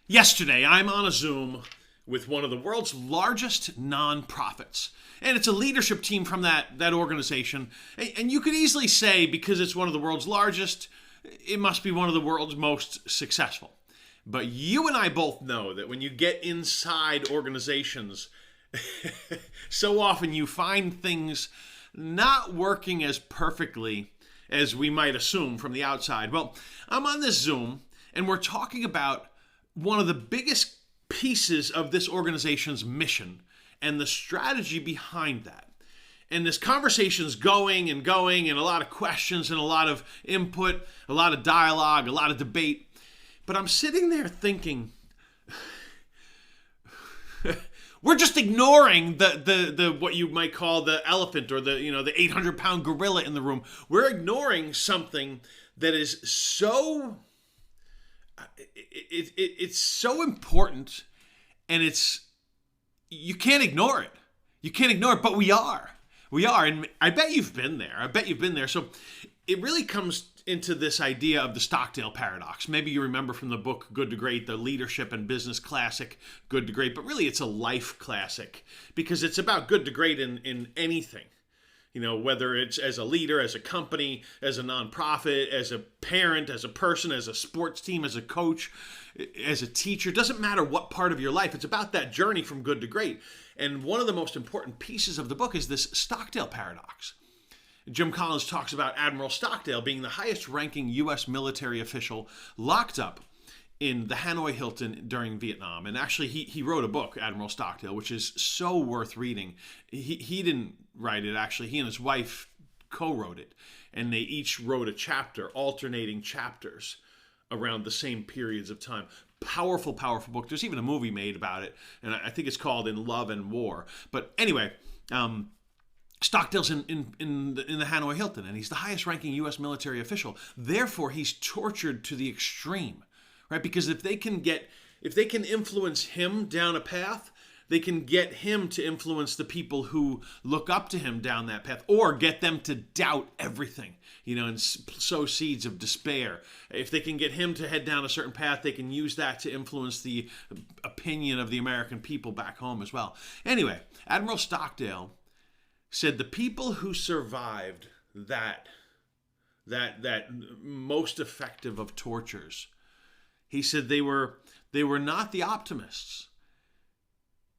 Yesterday, I'm on a Zoom with one of the world's largest nonprofits. And it's a leadership team from that organization. And you could easily say, because it's one of the world's largest, it must be one of the world's most successful. But you and I both know that when you get inside organizations, so often you find things not working as perfectly as we might assume from the outside. Well, I'm on this Zoom, and we're talking about one of the biggest pieces of this organization's mission and the strategy behind that. And this conversation's going, and a lot of questions and a lot of input, a lot of dialogue, a lot of debate. But I'm sitting there thinking, we're just ignoring the what you might call the elephant or the 800-pound gorilla in the room. We're ignoring something that is so it's so important, and you can't ignore it. You can't ignore it, but we are, and I bet you've been there. So it really comes into this idea of the Stockdale Paradox. Maybe you remember from the book Good to Great, the leadership and business classic Good to Great, but really it's a life classic because it's about good to great in anything. Whether it's as a leader, as a company, as a nonprofit, as a parent, as a person, as a sports team, as a coach, as a teacher, doesn't matter what part of your life. It's about that journey from good to great. And one of the most important pieces of the book is this Stockdale Paradox. Jim Collins talks about Admiral Stockdale being the highest ranking U.S. military official locked up in the Hanoi Hilton during Vietnam. And actually, he wrote a book, Admiral Stockdale, which is so worth reading. He didn't write it, actually. He and his wife co-wrote it. And they each wrote a chapter, alternating chapters around the same periods of time. Powerful, powerful book. There's even a movie made about it. And I think it's called In Love and War. But anyway, Stockdale's in the Hanoi Hilton, and he's the highest ranking U.S. military official. Therefore, he's tortured to the extreme. Right? Because if they can influence him down a path, they can get him to influence the people who look up to him down that path, or get them to doubt everything, and sow seeds of despair. If they can get him to head down a certain path, they can use that to influence the opinion of the American people back home as well. Anyway, Admiral Stockdale said the people who survived that most effective of tortures, he said they were not the optimists.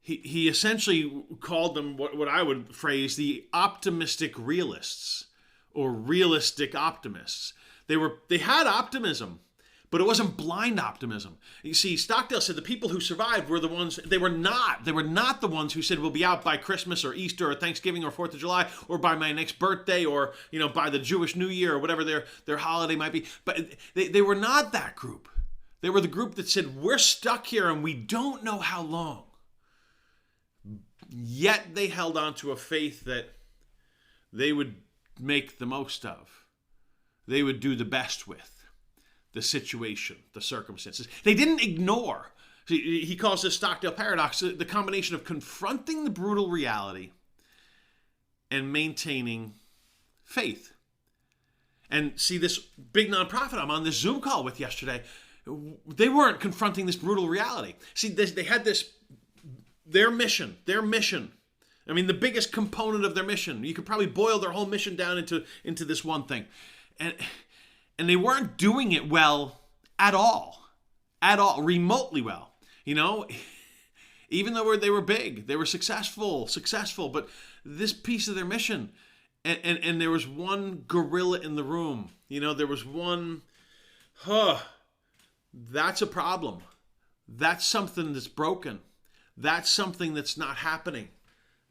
He essentially called them what I would phrase the optimistic realists, or realistic optimists. They had optimism, but it wasn't blind optimism. You see, Stockdale said the people who survived were the ones, they were not the ones who said we'll be out by Christmas or Easter or Thanksgiving or 4th of July or by my next birthday or, by the Jewish New Year or whatever their holiday might be. But they were not that group. They were the group that said, we're stuck here and we don't know how long. Yet they held on to a faith that they would make the most of. They would do the best with the situation, the circumstances. They didn't ignore. He calls this Stockdale Paradox the combination of confronting the brutal reality and maintaining faith. And see, this big nonprofit I'm on this Zoom call with yesterday, they weren't confronting this brutal reality. See, they had their mission. I mean, the biggest component of their mission. You could probably boil their whole mission down into this one thing. And they weren't doing it well at all, remotely well. Even though they were big, they were successful, but this piece of their mission, and there was one gorilla in the room. There was one, that's a problem. That's something that's broken. That's something that's not happening.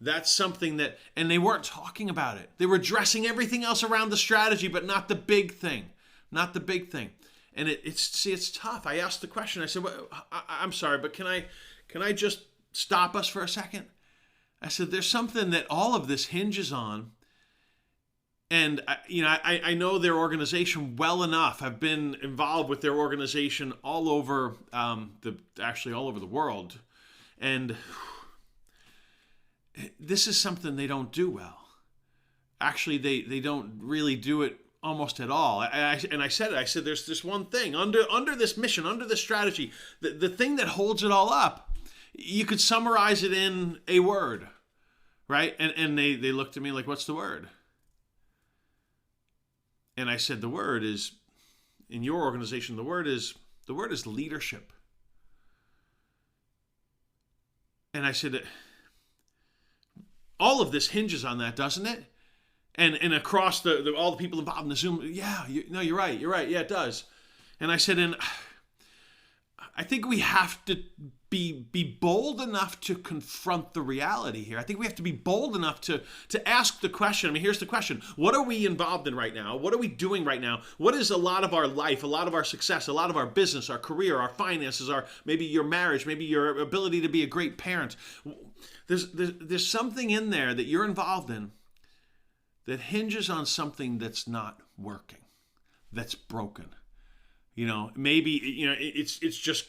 That's something and they weren't talking about it. They were addressing everything else around the strategy, but not the big thing. And it's tough. I asked the question. I said, well, I'm sorry, but can I just stop us for a second? I said, there's something that all of this hinges on. And I know their organization well enough. I've been involved with their organization all over the world. And this is something they don't do well. Actually, they don't really do it almost at all. And I said it. I said, there's this one thing under this mission, under this strategy, the thing that holds it all up. You could summarize it in a word, right? And they looked at me like, what's the word? And I said, the word is, in your organization, the word is leadership. And I said, all of this hinges on that, doesn't it? And across all the people involved in the Zoom, yeah, you're right. Yeah, it does. And I said, and I think we have to be bold enough to confront the reality here. I think we have to be bold enough to ask the question. I mean, here's the question. What are we involved in right now? What are we doing right now? What is a lot of our life, a lot of our success, a lot of our business, our career, our finances, maybe your marriage, maybe your ability to be a great parent? There's something in there that you're involved in that hinges on something that's not working, that's broken. Maybe, it's just,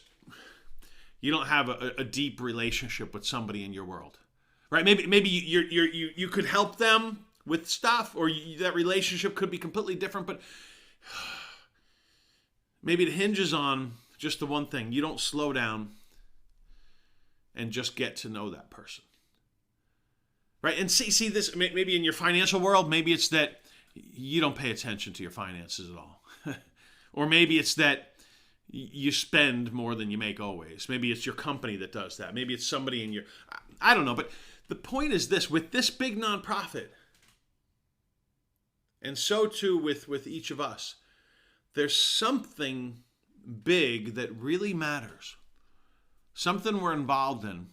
you don't have a deep relationship with somebody in your world, right? Maybe you could help them with stuff, or that relationship could be completely different, but maybe it hinges on just the one thing. You don't slow down and just get to know that person. Right? And see this, maybe in your financial world, maybe it's that you don't pay attention to your finances at all. Or maybe it's that you spend more than you make always. Maybe it's your company that does that. Maybe it's somebody in I don't know. But the point is this, with this big nonprofit, and so too with each of us, there's something big that really matters. Something we're involved in,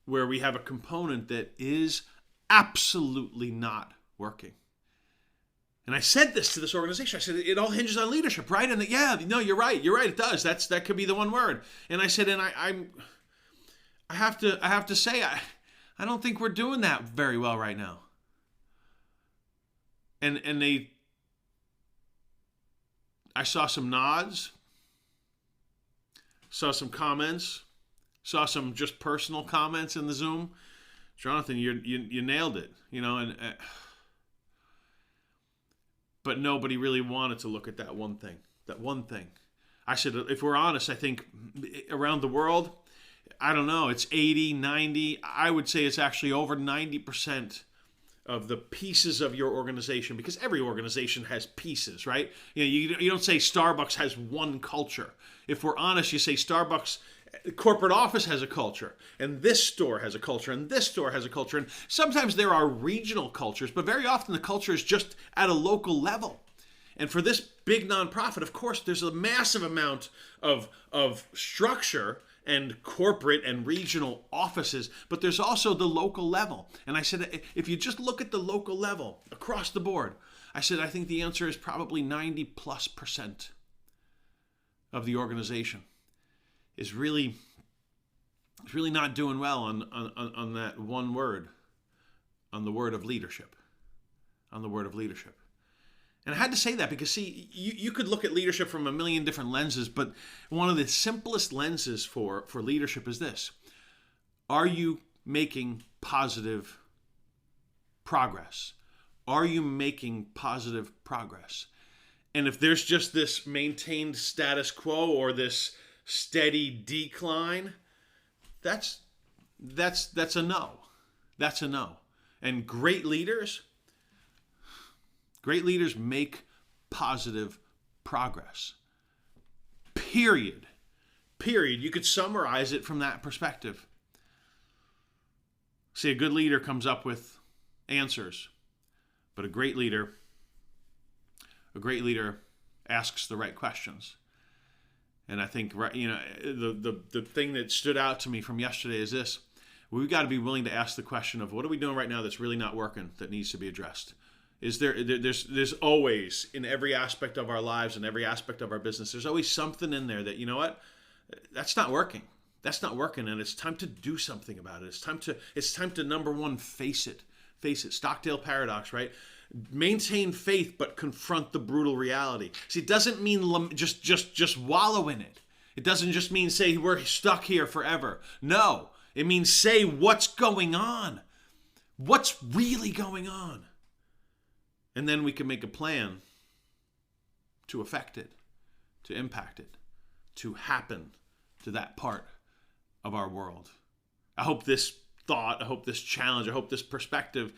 where we have a component that is absolutely not working. And I said this to this organization. I said, it all hinges on leadership, right? And you're right, it does. That could be the one word. And I said, and I have to say, I don't think we're doing that very well right now. And I saw some nods, saw some comments, saw some just personal comments in the Zoom. Jonathan, you nailed it, but nobody really wanted to look at that one thing. I said, if we're honest, I think around the world, I don't know, it's 80, 90, I would say it's actually over 90% of the pieces of your organization, because every organization has pieces, right? You don't say Starbucks has one culture. If we're honest, you say Starbucks corporate office has a culture, and this store has a culture, and this store has a culture, and sometimes there are regional cultures, but very often the culture is just at a local level. And for this big nonprofit, of course, there's a massive amount of structure and corporate and regional offices, but there's also the local level. And I said, if you just look at the local level across the board, I said, I think the answer is probably 90+% of the organization is really not doing well on that one word, on the word of leadership, And I had to say that because, see, you could look at leadership from a million different lenses, but one of the simplest lenses for leadership is this. Are you making positive progress? Are you making positive progress? And if there's just this maintained status quo or this steady decline, that's a no. That's a no. And great leaders make positive progress. Period. You could summarize it from that perspective. See, a good leader comes up with answers, but a great leader asks the right questions. And I think, the thing that stood out to me from yesterday is this. We've got to be willing to ask the question of, what are we doing right now that's really not working, that needs to be addressed? There's always, in every aspect of our lives and every aspect of our business, there's always something in there that, you know what, that's not working. That's not working, and it's time to do something about it. It's time to number one, face it. Stockdale Paradox, right? Maintain faith, but confront the brutal reality. See, it doesn't mean just wallow in it. It doesn't just mean say we're stuck here forever. No, it means say what's going on. What's really going on? And then we can make a plan to affect it, to impact it, to happen to that part of our world. I hope this thought, I hope this challenge, I hope this perspective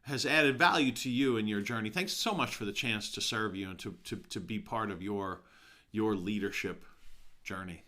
has added value to you in your journey. Thanks so much for the chance to serve you and to be part of your leadership journey.